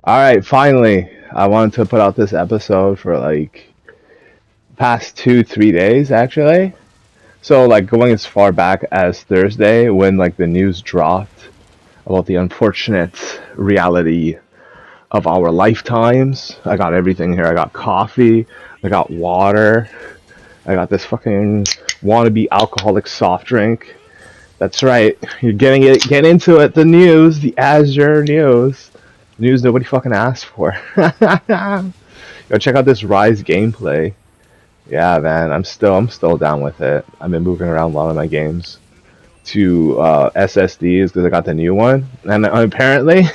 All right, finally, I wanted to put out this episode for like past 2, 3 days actually. So like going as far back as Thursday when like the news dropped about the unfortunate reality of our lifetimes. I got everything here. I got coffee. I got water. I got this fucking wannabe alcoholic soft drink. That's right. You're getting it. Get into it. The news, the Azure news, news nobody fucking asked for. Yo, check out this Rise gameplay. Yeah, man, I'm still down with it. I've been moving around a lot of my games to SSDs because I got the new one, and apparently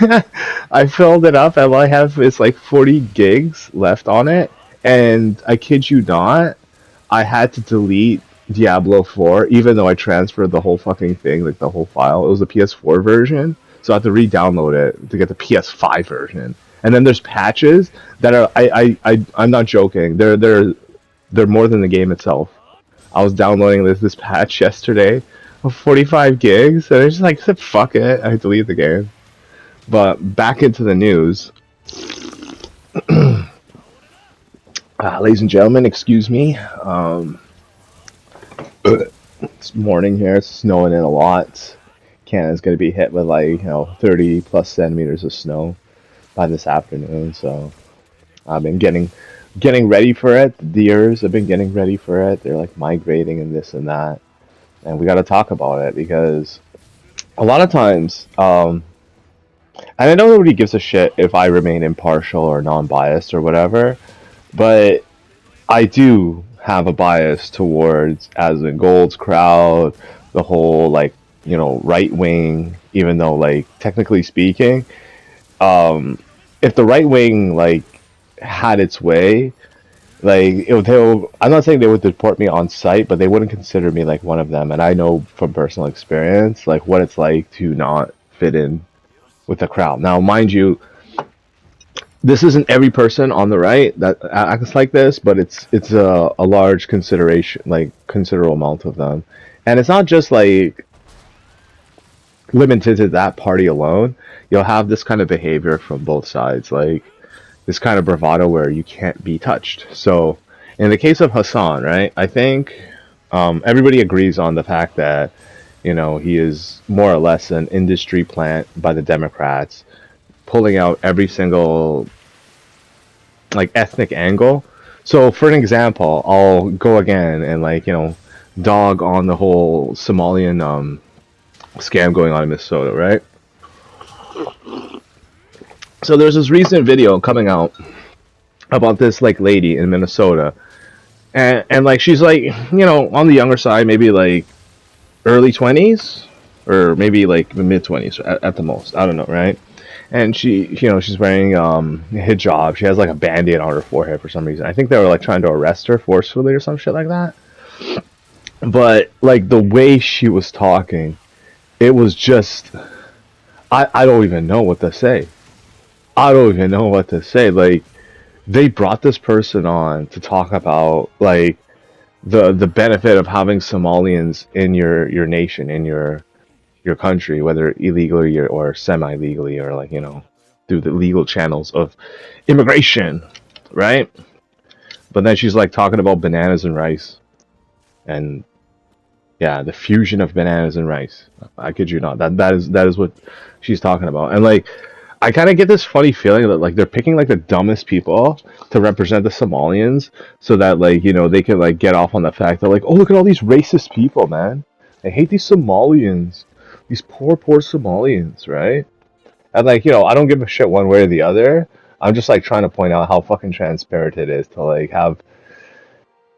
I filled it up, and all I have is like 40 gigs left on it. And I kid you not, I had to delete Diablo 4, even though I transferred the whole fucking thing, like the whole file. It was the PS4 version, so I had to re-download it to get the PS5 version. And then there's patches that are I'm not joking. They're more than the game itself. I was downloading this patch yesterday of 45 gigs, and I just like said fuck it. I deleted the game. But back into the news, ladies and gentlemen, excuse me. It's morning here. It's snowing in a lot. Canada's going to be hit with like 30 plus centimeters of snow by this afternoon. So I've been getting ready for it. The deers have been getting ready for it. They're like migrating and this and that, and we got to talk about it because a lot of times, and I know nobody gives a shit if I remain impartial or non-biased or whatever, but I do have a bias towards as in Gold's crowd, the whole like right wing. Even though like technically speaking, if the right wing like had its way, like I'm not saying they would deport me on site, but they wouldn't consider me like one of them. And I know from personal experience like what it's like to not fit in with the crowd. Now, mind you, this isn't every person on the right that acts like this, but it's a large consideration, like considerable amount of them, and it's not just like limited to that party alone. You'll have this kind of behavior from both sides, like this kind of bravado where you can't be touched. So, in the case of Hassan, right, I think everybody agrees on the fact that he is more or less an industry plant by the Democrats, pulling out every single like ethnic angle. So for an example, I'll go again and like dog on the whole Somalian scam going on in Minnesota, right? So there's this recent video coming out about this like lady in Minnesota, and like she's like on the younger side, maybe like early 20s or maybe like mid 20s at the most. I don't know, right? And she's wearing a hijab. She has like a band-aid on her forehead for some reason. I think they were like trying to arrest her forcefully or some shit like that. But like the way she was talking, it was just I don't even know what to say. I don't even know what to say. Like they brought this person on to talk about like the benefit of having Somalians in your nation, in your country, whether illegally or semi-legally, or like through the legal channels of immigration, right? But then she's like talking about bananas and rice, and yeah, the fusion of bananas and rice. I kid you not. That is what she's talking about, and like I kind of get this funny feeling that like they're picking like the dumbest people to represent the Somalians, so that like they can like get off on the fact that like, oh, look at all these racist people, man. I hate these Somalians, these poor Somalians, right? And like I don't give a shit one way or the other. I'm just like trying to point out how fucking transparent it is to like have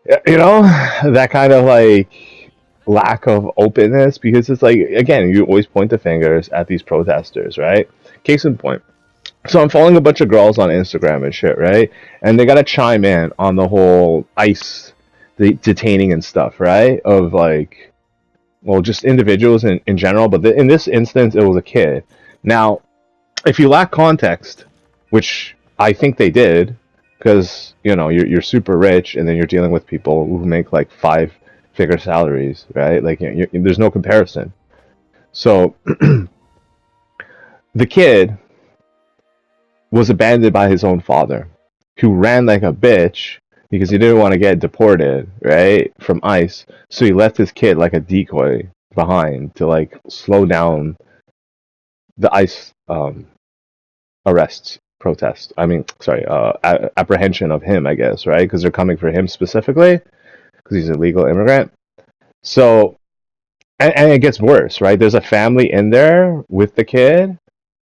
that kind of like lack of openness, because it's like again you always point the fingers at these protesters, right? Case in point. So I'm following a bunch of girls on Instagram and shit, right? And they gotta chime in on the whole ICE detaining and stuff, right? Of like, well, just individuals in general, but in this instance, it was a kid. Now, if you lack context, which I think they did, because you're super rich and then you're dealing with people who make like five-figure salaries, right? Like there's no comparison. So the kid was abandoned by his own father, who ran like a bitch because he didn't want to get deported, right, from ICE. So he left his kid like a decoy behind to like slow down the ICE arrests, protest. I mean, sorry, apprehension of him, I guess, right? Because they're coming for him specifically because he's a legal immigrant. So, and it gets worse, right? There's a family in there with the kid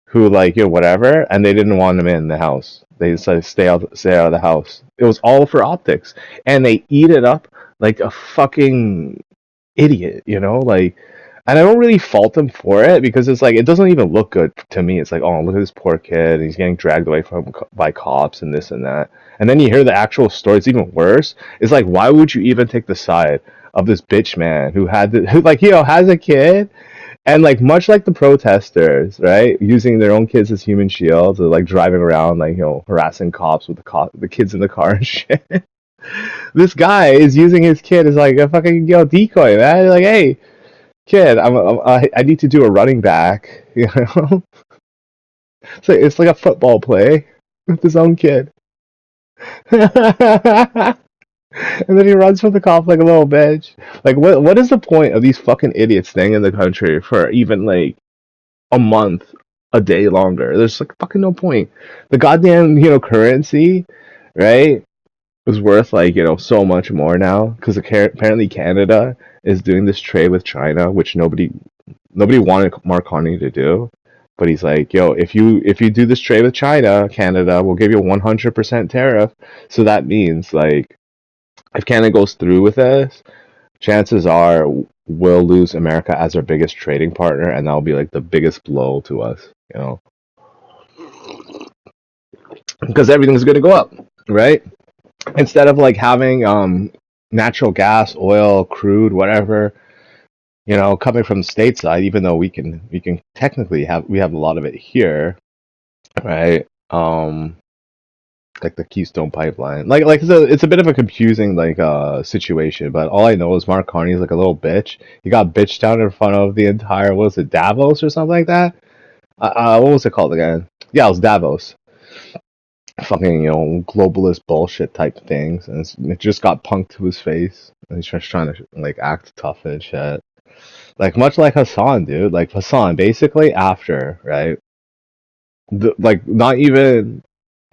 who, like, whatever, and they didn't want him in the house. They decided to stay out of the house. It was all for optics, and they eat it up like a fucking idiot, like. And I don't really fault them for it because it's like it doesn't even look good to me. It's like, oh, look at this poor kid. He's getting dragged away by cops and this and that. And then you hear the actual story. It's even worse. It's like, why would you even take the side of this bitch man who has a kid, and like much like the protesters, right, using their own kids as human shields, or like driving around like harassing cops with the kids in the car and shit. This guy is using his kid as like a fucking decoy, man. Like, hey, kid, I need to do a running back, So it's like a football play with his own kid. And then he runs from the cop like a little bitch. Like, what is the point of these fucking idiots staying in the country for even like a month, a day longer? There's like fucking no point. The goddamn currency, right, was worth like so much more now because apparently Canada is doing this trade with China, which nobody wanted Marconi to do. But he's like, yo, if you do this trade with China, Canada will give you a 100% tariff. So that means like if Canada goes through with this, chances are we'll lose America as our biggest trading partner, and that'll be like the biggest blow to us, because everything's going to go up, right? Instead of like having natural gas, oil, crude, whatever, coming from the stateside, even though we can technically have a lot of it here, right? Like the Keystone Pipeline, like it's a bit of a confusing like situation. But all I know is Mark Carney's like a little bitch. He got bitched down in front of the entire, what was it, Davos or something like that? What was it called again? Yeah, it was Davos. Fucking globalist bullshit type things, and it just got punked to his face. And he's just trying to like act tough and shit. Like much like Hassan, dude. Like Hassan, basically after, right? Like not even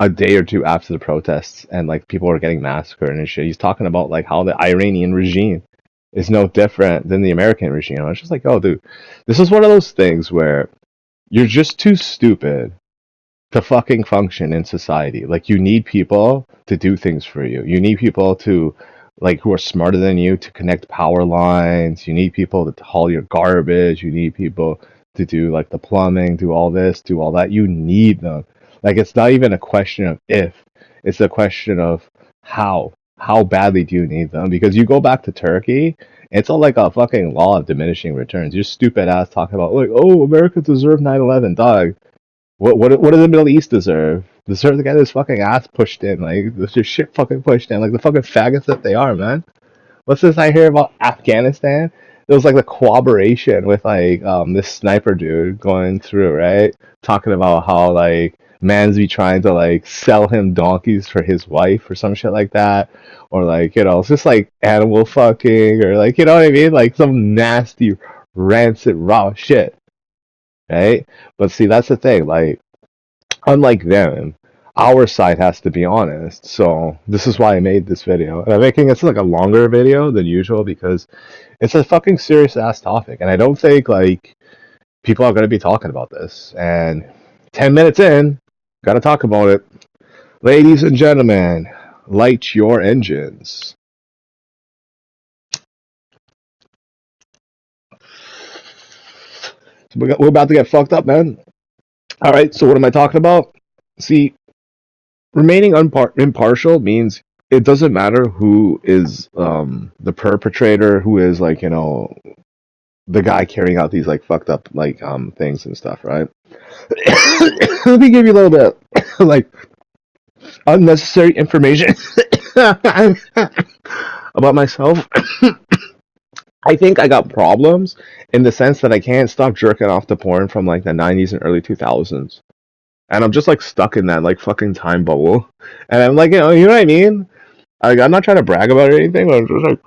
a day or two after the protests and like people were getting massacred and shit. He's talking about like how the Iranian regime is no different than the American regime. I was just like, oh, dude, this is one of those things where you're just too stupid to fucking function in society. Like you need people to do things for you. You need people to like who are smarter than you to connect power lines. You need people to haul your garbage. You need people to do like the plumbing, do all this, do all that. You need them. Like it's not even a question of if, it's a question of how. How badly do you need them? Because you go back to Turkey, it's all like a fucking law of diminishing returns. You're stupid ass talking about like, oh, America deserved 9/11, dog. What does the Middle East deserve? Deserve to get his fucking ass pushed in, like their shit fucking pushed in, like the fucking faggots that they are, man. What's this I hear about Afghanistan? It was like the cooperation with like this sniper dude going through, right? Talking about how like Mansby trying to like sell him donkeys for his wife or some shit like that. Or like, it's just like animal fucking or like, you know what I mean? Like some nasty rancid raw shit. Right? But see, that's the thing. Like, unlike them, our side has to be honest. So this is why I made this video. And I'm making it's like a longer video than usual because it's a fucking serious ass topic, and I don't think like people are gonna be talking about this. And 10 minutes in, gotta talk about it. Ladies and gentlemen, light your engines. So we're about to get fucked up, man. All right, so what am I talking about? See, remaining impartial means it doesn't matter who is the perpetrator, who is like the guy carrying out these like fucked up like things and stuff, right? Let me give you a little bit like unnecessary information about myself. I think I got problems in the sense that I can't stop jerking off to porn from like the 90s and early 2000s. and I'm just like stuck in that like fucking time bubble, and I'm like, you know what I mean? Like, I'm not trying to brag about it or anything, but I'm just like,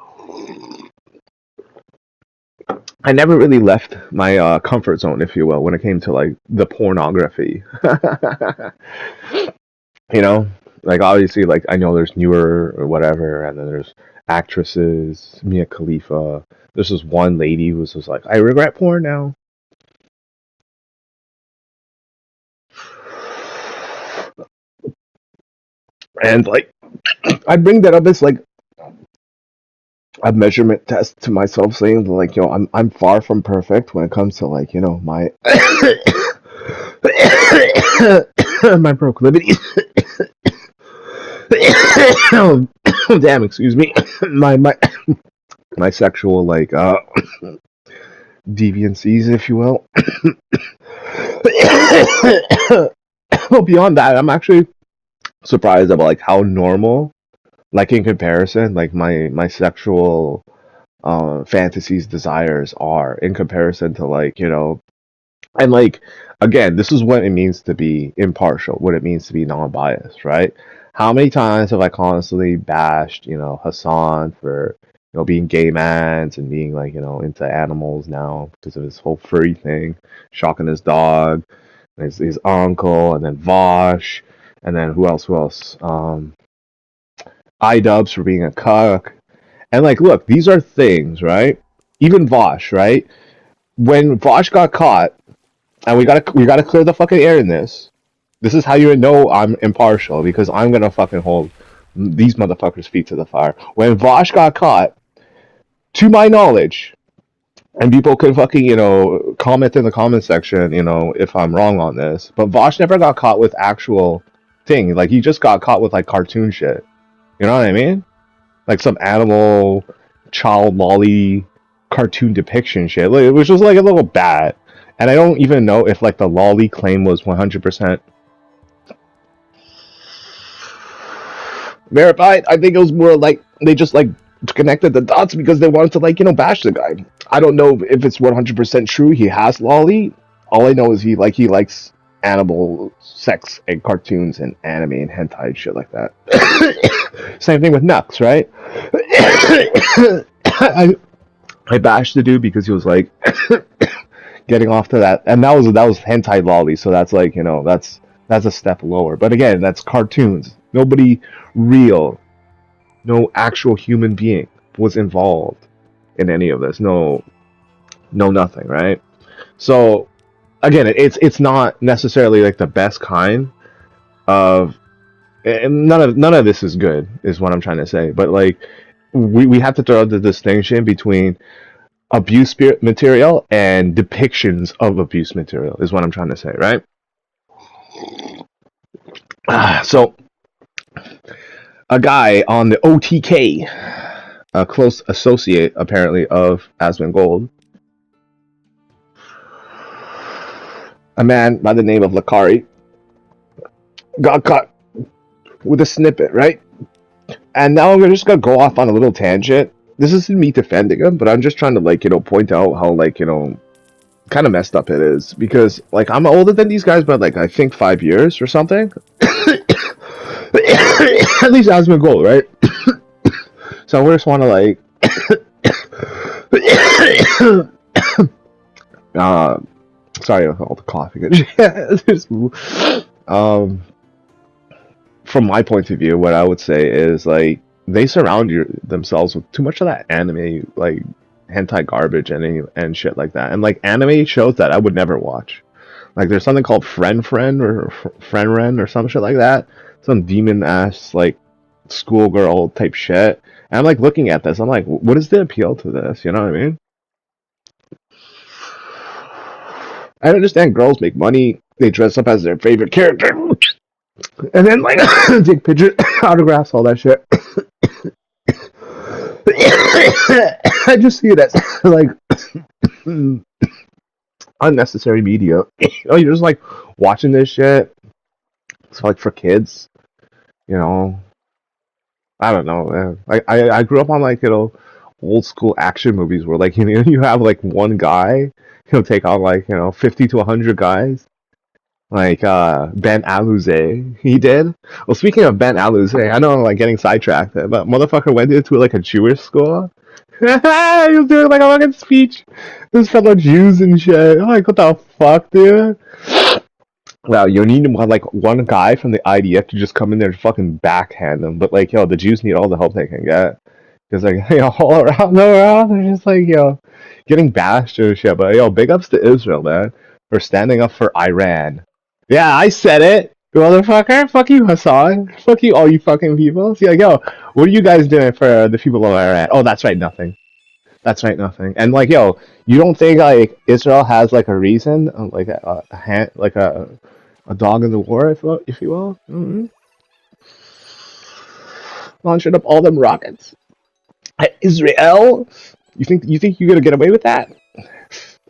I never really left my comfort zone, if you will, when it came to like the pornography. You know, like obviously, like I know there's newer or whatever, and then there's actresses, Mia Khalifa. There's this one lady who's just like, I regret porn now, and like I bring that up as like a measurement test to myself, saying like, I'm far from perfect when it comes to like, my my proclivities. Oh, damn, excuse me. My sexual like deviancies, if you will. Well, beyond that, I'm actually surprised about like how normal, like in comparison, like my sexual fantasies, desires are in comparison to like, and like again, this is what it means to be impartial, what it means to be non-biased, right? How many times have I constantly bashed, Hassan for, being gay mans and being like, into animals now because of his whole furry thing, shocking his dog, and his uncle, and then Vosh, and then who else? Who else? iDubbbz for being a cuck, and like, look, these are things, right? Even Vosh, right? When Vosh got caught, and we gotta clear the fucking air in this. This is how you know I'm impartial because I'm gonna fucking hold these motherfuckers' feet to the fire. When Vosh got caught, to my knowledge, and people can fucking comment in the comment section, if I'm wrong on this, but Vosh never got caught with actual thing. Like he just got caught with like cartoon shit. You know what I mean? Like some animal child lolly cartoon depiction shit. Like, it was just like a little bad. And I don't even know if like the lolly claim was 100% verified. I think it was more like they just like connected the dots because they wanted to like bash the guy. I don't know if it's 100% true. He has lolly. All I know is he likes animal sex and cartoons and anime and hentai and shit like that. Same thing with Nux, right? I bashed the dude because he was like getting off to that, and that was hentai lolly, so that's like that's a step lower. But again, that's cartoons. Nobody real, no actual human being was involved in any of this. No, no, nothing, right? So again, it's not necessarily like the best kind of. And none of this is good, is what I'm trying to say. But like, we have to draw the distinction between abuse material and depictions of abuse material, is what I'm trying to say, right? So a guy on the OTK, a close associate apparently of Asmongold, a man by the name of Lacari, got caught with a snippet, right? And now I'm just gonna go off on a little tangent. This isn't me defending him, but I'm just trying to like point out how like kind of messed up it is, because like I'm older than these guys, but like I think 5 years or something. At least that's my goal, right? So I just want to like uh sorry about all the coughing and from my point of view, what I would say is like they surround themselves with too much of that anime, like hentai garbage and shit like that, and like anime shows that I would never watch. Like there's something called Friend or Friend Ren or some shit like that, some demon ass like schoolgirl type shit. And I'm like looking at this, I'm like, what is the appeal to this? You know what I mean? I understand girls make money, they dress up as their favorite character, and then like take pictures, autographs, all that shit. I just see it as like unnecessary media. You're just like watching this shit. It's like for kids, you know. I don't know, man. I grew up on like old school action movies where like you have like one guy, take on like 50 to 100 guys. like Ben Aluze. He did. Well, speaking of Ben Aluze, I know I'm like getting sidetracked, but motherfucker went into like a Jewish school. He was doing like a fucking speech. This fellow Jews and shit. I'm like, what the fuck, dude? Wow, you need like one guy from the IDF to just come in there and fucking backhand them. But like, yo, the Jews need all the help they can get. Because like, all around, they're just like, getting bashed and shit. But yo, big ups to Israel, man, for standing up for Iran. Yeah, I said it, motherfucker. Fuck you, Hassan. Fuck you, all you fucking people. See, like, yo, what are you guys doing for the people of Iran? Oh, that's right, nothing. That's right, nothing. And like, yo, you don't think like Israel has like a reason, like a hand, like a dog in the war, if you will? Launching up all them rockets at Israel. You think you're gonna get away with that?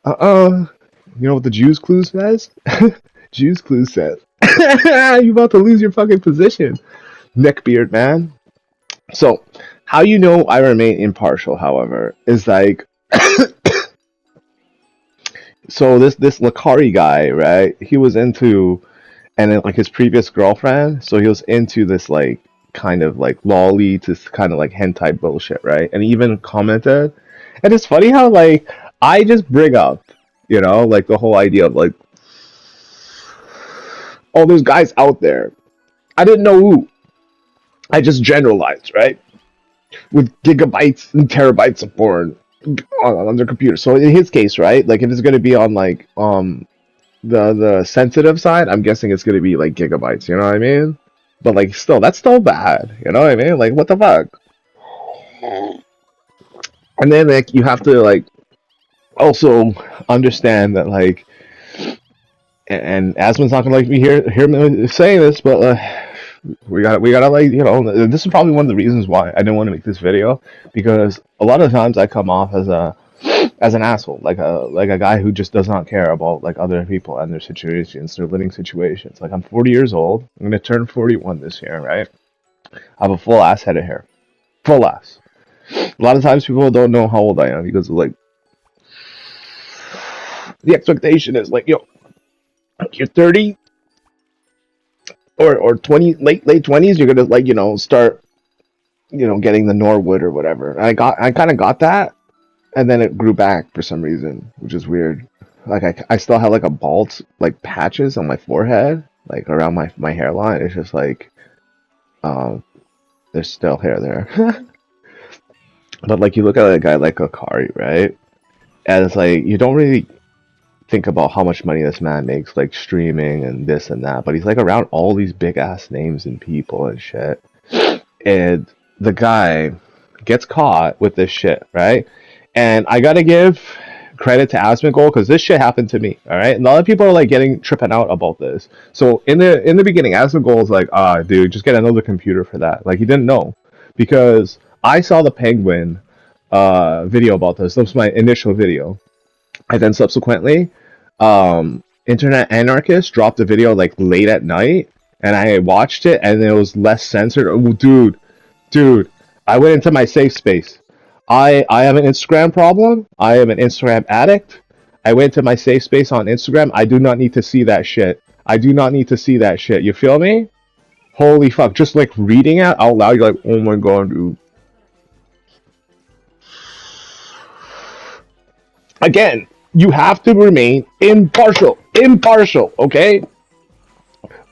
You know what the Jews clue says? Jews clue says you about to lose your fucking position, neckbeard man. So, how you know I remain impartial, however, is like so this Lacari guy, right? He was into and then like his previous girlfriend, so he was into this like kind of like lolly to kind of like hentai bullshit, right? And he even commented, and it's funny how like I just bring up, like the whole idea of like, oh, there's guys out there. I didn't know who. I just generalized, right? With gigabytes and terabytes of porn on their computer. So in his case, right, like if it's gonna be on like the sensitive side, I'm guessing it's gonna be like gigabytes. You know what I mean? But like, still, that's still bad. You know what I mean? Like, what the fuck? And then like you have to like also understand that like, and Asmon's not gonna like me hear me saying this, but we gotta like this is probably one of the reasons why I didn't want to make this video, because a lot of times I come off as an asshole, like a guy who just does not care about like other people and their situations, their living situations. Like I'm 40 years old. I'm gonna turn 41 this year, right? I have a full ass head of hair, full ass. A lot of times people don't know how old I am because of, like the expectation is like, yo, you're 30 or 20, late 20s. You're gonna like start getting the Norwood or whatever. And I kind of got that, and then it grew back for some reason, which is weird. Like I still have like a bald like patches on my forehead, like around my hairline. It's just like um there's still hair there. But like you look at a guy like Lacari, right? And it's like you don't really think about how much money this man makes, like streaming and this and that. But he's like around all these big ass names and people and shit. And the guy gets caught with this shit, right? And I gotta give credit to Asmongold because this shit happened to me, all right? And a lot of people are like tripping out about this. So in the beginning, Asmongold was like, dude, just get another computer for that. Like he didn't know because I saw the Penguin video about this. That was my initial video. And then subsequently, Internet Anarchist dropped a video like late at night, and I watched it, and it was less censored. Oh, dude, I went into my safe space. I have an Instagram problem. I am an Instagram addict. I went to my safe space on Instagram. I do not need to see that shit. I do not need to see that shit. You feel me? Holy fuck! Just like reading it out loud, you're like, oh my god, dude. Again, you have to remain impartial. Impartial, okay?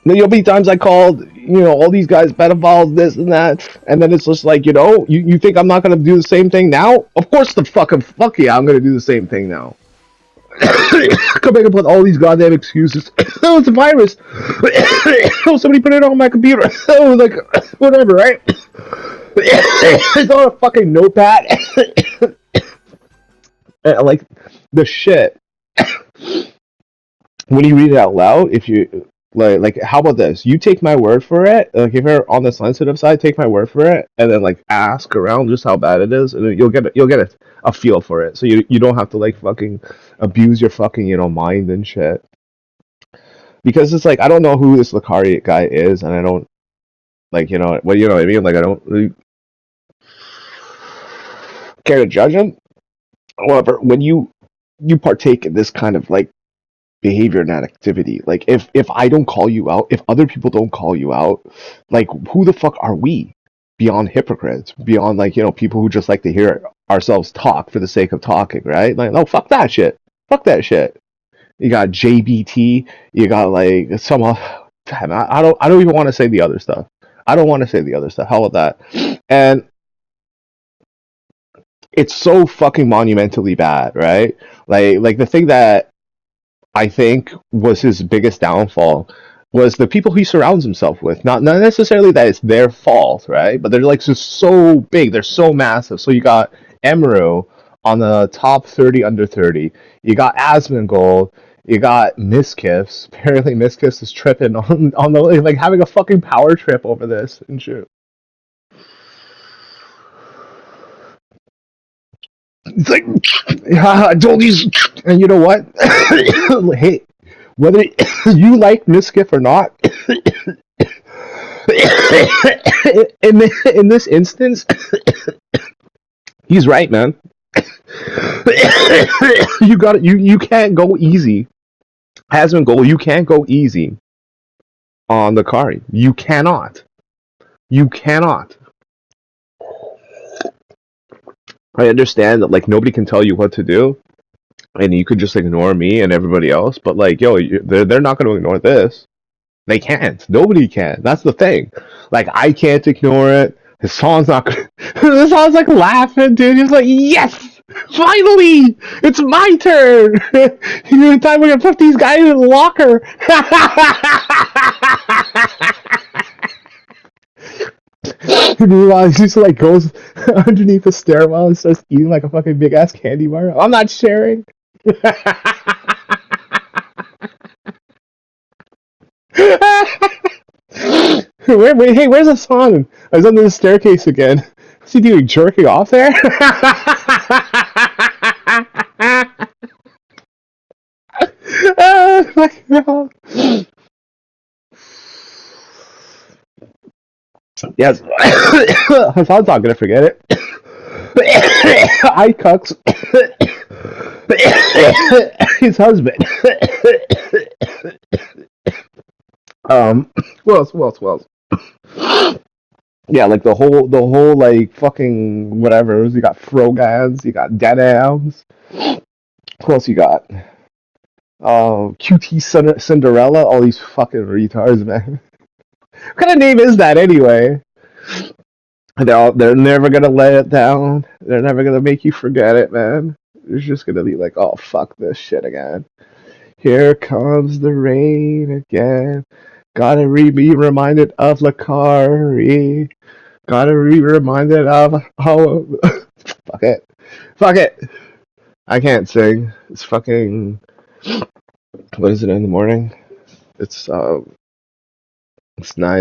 There'll be times I called, all these guys pedophiles, this and that, and then it's just like, you think I'm not gonna do the same thing now? Of course the fuck yeah, I'm gonna do the same thing now. Come back and put all these goddamn excuses. Oh, it's a virus. Oh, somebody put it on my computer. Oh, like, whatever, right? It's on a fucking notepad. Like, the shit. When you read it out loud, if you like how about this? You take my word for it. Like if you're on the sensitive side, take my word for it, and then like ask around just how bad it is, and then you'll get a feel for it. So you don't have to like fucking abuse your fucking mind and shit. Because it's like I don't know who this Lacari guy is, and I don't like you know what I mean. Like I don't really care to judge him. However, when you partake in this kind of like behavior and that activity. Like if I don't call you out, if other people don't call you out, like who the fuck are we beyond hypocrites, beyond like, people who just like to hear ourselves talk for the sake of talking, right? Like, no, fuck that shit. Fuck that shit. You got JBT, you got like some damn, I don't even want to say the other stuff. I don't want to say the other stuff. How about that? And it's so fucking monumentally bad, right? Like the thing that I think was his biggest downfall was the people he surrounds himself with. Not necessarily that it's their fault, right? But they're like just so big, they're so massive. So you got Emeru on the top 30 under 30. You got Asmongold. You got Miskiffs. Apparently Miskiffs is tripping on the like having a fucking power trip over this and shit. It's like, I told you, and you know what? Hey, whether you like Miskiff or not, in this instance, he's right, man. You got it. You can't go easy. Hasn't goal. You can't go easy on the Lacari. You cannot. You cannot. I understand that like nobody can tell you what to do, and you could just ignore me and everybody else. But like, yo, they're not going to ignore this. They can't. Nobody can. That's the thing. Like, I can't ignore it. His song's not good. His song's like laughing, dude. He's like, yes! Finally! It's my turn! Time we're gonna put these guys in the locker! Meanwhile, he just like goes underneath the stairwell and starts eating like a fucking big ass candy bar. I'm not sharing. Wait, hey, where's Hassan? I was under the staircase again. What's he doing? Jerking off there? Yes, Hassan's not gonna forget it. I cucks his husband. Who else? Who else? Who else? Yeah, like the whole like fucking whatever. You got Frogans, you got Deadams. Who else you got? QT Cinderella. All these fucking retards, man. What kind of name is that anyway? They're never gonna let it down. They're never gonna make you forget it, man. It's just gonna be like, oh fuck this shit again. Here comes the rain again. Gotta be reminded of Lacari. Gotta be reminded of how. Fuck it. Fuck it. I can't sing. It's fucking. What is it in the morning? It's 9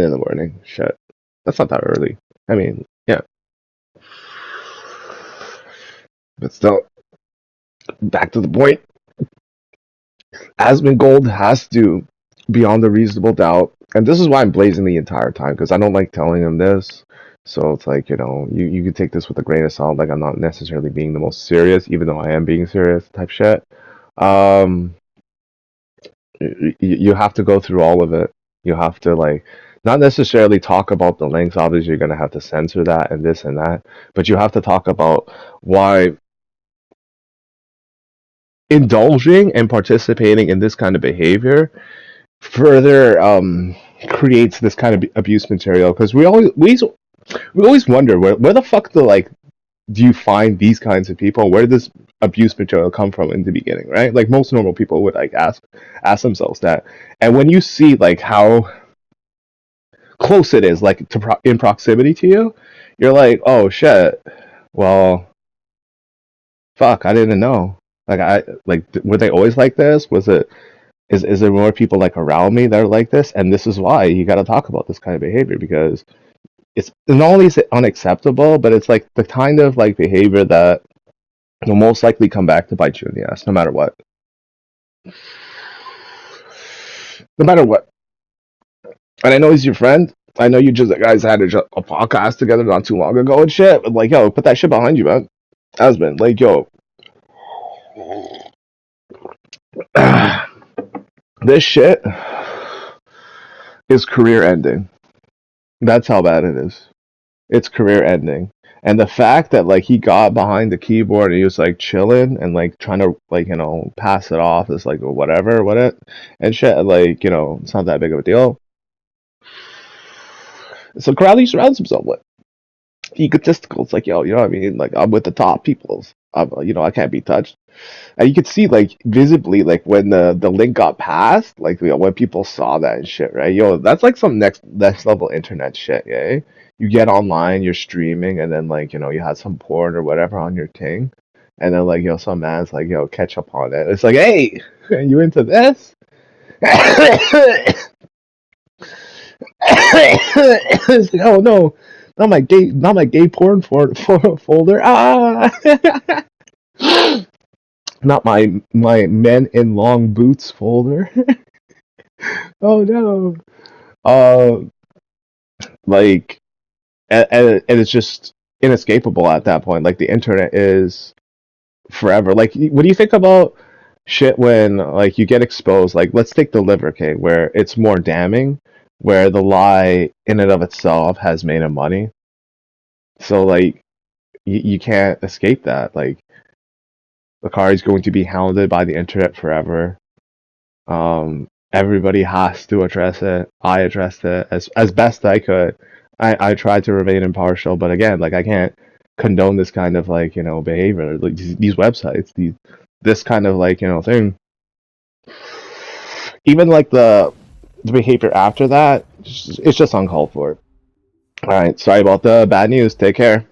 in the morning. Shit. That's not that early. I mean, yeah. But still, back to the point. Asmongold has to, beyond a reasonable doubt, and this is why I'm blazing the entire time, because I don't like telling him this. So it's like, you can take this with a grain of salt. Like, I'm not necessarily being the most serious, even though I am being serious type shit. You have to go through all of it. You have to, like, not necessarily talk about the links. Obviously, you're going to have to censor that and this and that. But you have to talk about why indulging and participating in this kind of behavior further creates this kind of abuse material. Because we always wonder where the fuck do you find these kinds of people? Where does abuse material come from in the beginning, right? Like most normal people would like ask themselves that. And when you see like how close it is, like in proximity to you, you're like, oh shit. Well, fuck, I didn't know. Were they always like this? Is there more people like around me that are like this? And this is why you got to talk about this kind of behavior, because it's not only is it unacceptable, but it's like the kind of like behavior that will most likely come back to bite you in the ass, no matter what. No matter what. And I know he's your friend. I know you guys had a podcast together not too long ago and shit. But like, yo, put that shit behind you, man. Husband, like, yo. This shit is career ending. That's how bad it is. It's career ending. And the fact that like he got behind the keyboard and he was like chilling and like trying to like pass it off as like whatever what it and shit, like it's not that big of a deal. So crowd he surrounds himself with egotistical. It's like, yo, you know what I mean? Like I'm with the top peoples. I can't be touched. And you could see like visibly like when the link got passed, like when people saw that and shit, right? Yo, that's like some next level internet shit, yeah. You get online, you're streaming, and then like you had some porn or whatever on your thing, and then like some man's like catch up on it. It's like, hey, you into this? It's like, oh no, not my gay porn folder. Ah. Not my men in long boots folder. Oh no. Uh, like, and it's just inescapable at that point. Like the internet is forever. Like, what do you think about shit when like you get exposed? Like, let's take the liver case, where it's more damning, where the lie in and of itself has made him money. So like, you can't escape that. Like, Lacari is going to be hounded by the internet forever. Everybody has to address it. I addressed it as best I could. I tried to remain impartial, but again, like I can't condone this kind of like behavior. Like these websites, this kind of like thing. Even like the behavior after that, it's just uncalled for. All right, sorry about the bad news. Take care.